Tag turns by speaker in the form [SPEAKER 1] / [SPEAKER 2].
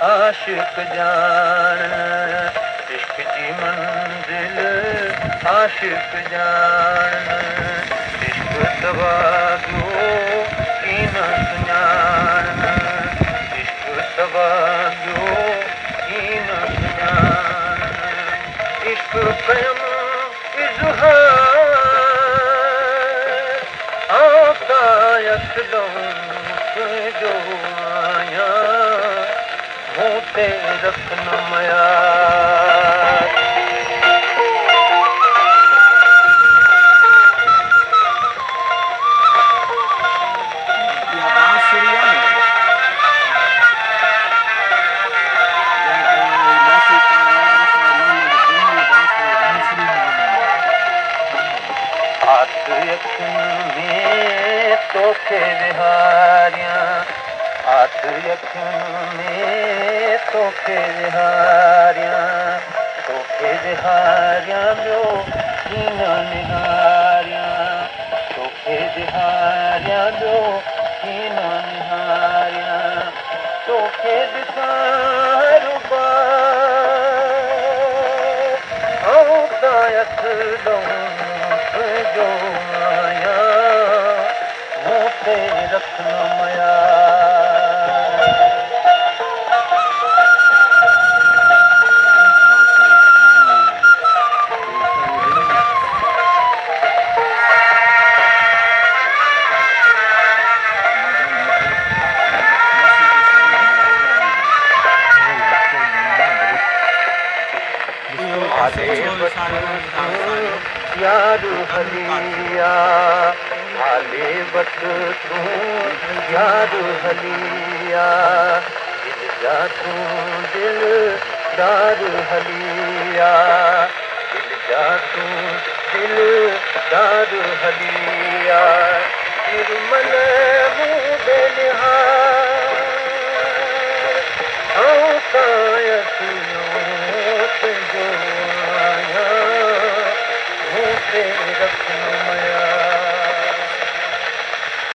[SPEAKER 1] आशिक जान इश्क जी मंजिल आशिक जान इश्क तवाज़ो की न सुञाण इश्क तवाज़ो की न सुञाण इश्क कयम इज़हार आता यकदम तुंहिंजो आहियां मूं ते रखनम यार में तोखे विहारियां आठ अखियुनि में तोखे विहारियां ॿियो कीअं निहारियां तोखे विहारियां ॿियो कीअं निहारियां तोखे ॾिसां रुबा जो आया मूं ते रखनम यार हलिया हाले वट तूं यार हलिया दिल जा तूं दिलदार हलिया दिल जा तूं दिलदार हलिया निर्मल मूं बेनिहार आऊं कायत तुंहिंजो आहियां मूं ते रखनम